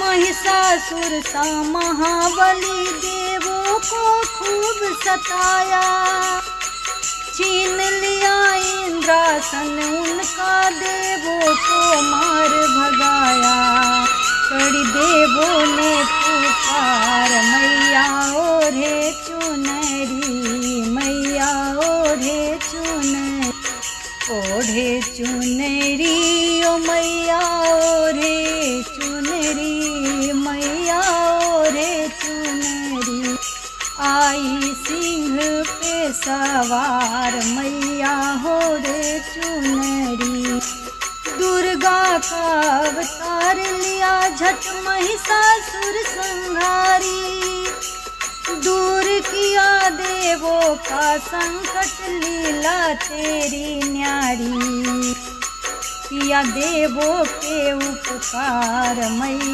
महिषासुर सा महाबली देवों को खूब सताया। छीन लिया इंद्रासन उनका, देवों को मार भगाया। कड़ी देवों ने पुकार, मैया ओढ़े चुनरी, मैया ओढ़े चुनरी, ओढ़े चुनरी ओ मैया ओढ़े चुनरी, मैया ओढ़े चुनरी। आई सिंह पे सवार, मैया ओढ़े चुनरी। दुर्गा का अवतार लिया, झट महिषासुर संहारी। दूर किया देवों का संकट, लीला तेरी न्यारी। किया देवों के उपकार मैया।